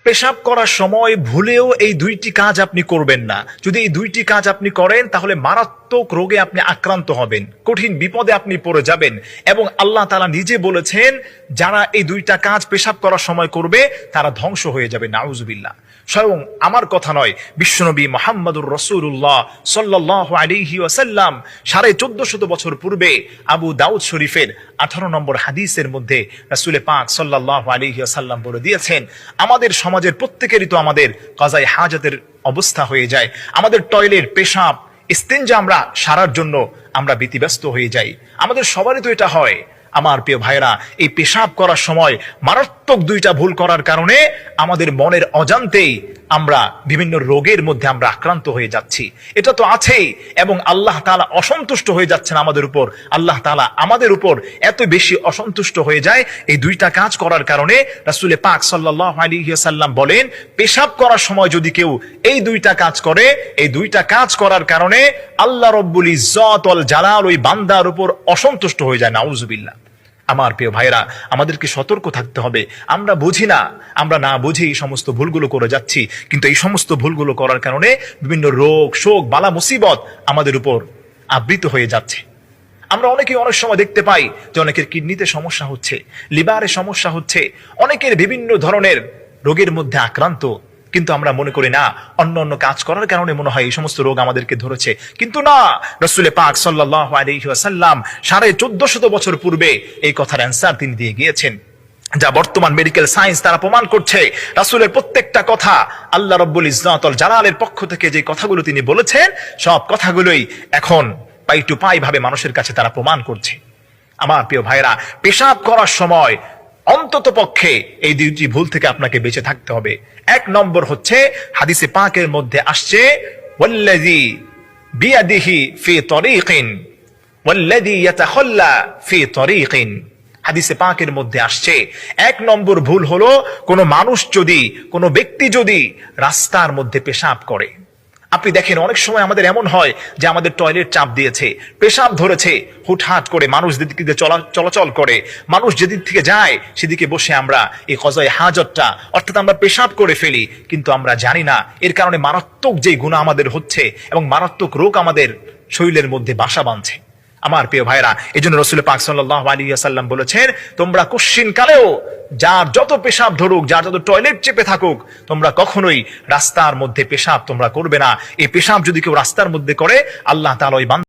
পেশাব করার সময় ভুলেও এই দুইটি কাজ আপনি করবেন না। যদি এই দুইটি কাজ আপনি করেন তাহলে মারাত্মক রোগে আপনি আক্রান্ত হবেন, কঠিন বিপদে আপনি পড়ে যাবেন। এবং আল্লাহ তাআলা নিজে বলেছেন, যারা এই দুইটা কাজ পেশাব করার সময় করবে তারা ধ্বংস হয়ে যাবে, নাউজুবিল্লাহ। স্বয়ং আমার কথা নয়, বিশ্বনবী মুহাম্মদুর রাসূলুল্লাহ সাল্লাল্লাহু আলাইহি ওয়াসাল্লাম 1450 বছর পূর্বে আবু দাউদ শরীফের 18 নম্বর হাদিসের মধ্যে রাসূল পাক সাল্লাল্লাহু আলাইহি ওয়াসাল্লাম বলে দিয়েছেন, আমাদের সমাজের প্রত্যেকেরই তো আমাদের কাজায়ে হাজাতের অবস্থা হয়ে যায়। আমাদের টয়লেট, পেশাব, ইস্তেঞ্জা আমরা সারার জন্য আমরা ব্যতিব্যস্ত হয়ে যাই। আমাদের সবারই তো এটা হয়। আমার প্রিয় ভাইরা, এই পেশাব করার সময় মারাত্মক দুইটা ভুল করার কারণে আমাদের মনের অজান্তেই আমরা বিভিন্ন রোগের মধ্যে আমরা আক্রান্ত হয়ে যাচ্ছি। এটা তো আছেই, এবং আল্লাহ তাআলা অসন্তুষ্ট হয়ে যাচ্ছেন আমাদের উপর। আল্লাহ তাআলা আমাদের উপর এত বেশি অসন্তুষ্ট হয়ে যায় এই দুইটা কাজ করার কারণে। রাসূল পাক সাল্লাল্লাহু আলাইহি ওয়াসাল্লাম বলেন, পেশাব করার সময় যদি কেউ এই দুইটা কাজ করে, এই দুইটা কাজ করার কারণে আল্লাহ রব্বুল ইজ্জত ওয়াল জালাল ওই বান্দার উপর অসন্তুষ্ট হয়ে যায়, নাউজুবিল্লাহ। আমার প্রিয় ভাইরা, আমাদেরকে সতর্ক থাকতে হবে। আমরা বুঝি না, আমরা না বুঝে এই সমস্ত ভুলগুলো করে যাচ্ছি, কিন্তু এই সমস্ত ভুলগুলো করার কারণে বিভিন্ন রোগ, শোক, বালা, মুসিবত আমাদের উপর আবৃত হয়ে যাচ্ছে। আমরা অনেকে অনেক সময় দেখতে পাই যে অনেকের কিডনিতে সমস্যা হচ্ছে, লিভারে সমস্যা হচ্ছে, অনেকের বিভিন্ন ধরনের রোগের মধ্যে আক্রান্ত, কিন্তু আমরা মনে করি না অন্য অন্য কাজ করার কারণে মনে হয় এই সমস্ত রোগ আমাদেরকে ধরেছে। কিন্তু না, রাসূল পাক সাল্লাল্লাহু আলাইহি ওয়াসাল্লাম 1450 বছর পূর্বে এই কথার অ্যান্সার তিনি দিয়ে গিয়েছেন, যা বর্তমান মেডিকেল সায়েন্স তারা প্রমাণ করছে। রাসূলের প্রত্যেকটা কথা আল্লাহ রাব্বুল ইজ্জত ওয়াল জালালের পক্ষ থেকে যে কথাগুলো তিনি বলেছেন, সব কথাগুলোই এখন পাই টু পাই ভাবে মানুষের কাছে তারা প্রমাণ করছে। আমার প্রিয় ভাইরা, পেশাব করার সময় অন্তত পক্ষে এই দুইটি ভুল থেকে আপনাকে বেঁচে থাকতে হবে। এক নম্বর হচ্ছে, হাদিসে পাকের মধ্যে আসছে, ওয়াল্লাযী বিয়াদিহি ফি তরিকিন ওয়াল্লাযী ইয়াতাখাল্লা ফি তরিকিন। হাদিসে পাকের মধ্যে আসছে, এক নম্বর ভুল হলো, কোনো মানুষ যদি, কোনো ব্যক্তি যদি রাস্তার মধ্যে পেশাব করে। আপনি দেখেন অনেক সময় আমাদের এমন হয় যে আমাদের টয়লেট চাপ দিয়েছে, পেশাব ধরেছে, হুটহাট করে মানুষ যেদিকে চলাচল করে, মানুষ যেদিক থেকে যায় সেদিকে বসে আমরা এই কজায়ে হাজতটা অর্থাৎ আমরা পেশাব করে ফেলি, কিন্তু আমরা জানি না এর কারণে মারাত্মক যে গুনাহ আমাদের হচ্ছে এবং মারাত্মক রোগ আমাদের শরীরের মধ্যে বাসা বাঁধছে। আমার প্রিয় ভাইরা, এই জন্য রাসূল পাক সাল্লাল্লাহু আলাইহি ওয়াসাল্লাম বলেছেন, তোমরা কুশ্চিন কালেও যার যত পেশাব ধরুক, যার যত টয়লেট চেপে থাকুক, তোমরা কখনোই রাস্তার মধ্যে পেশাব তোমরা করবে না। এই পেশাব যদি কেউ রাস্তার মধ্যে করে, আল্লাহ তাআলা ওই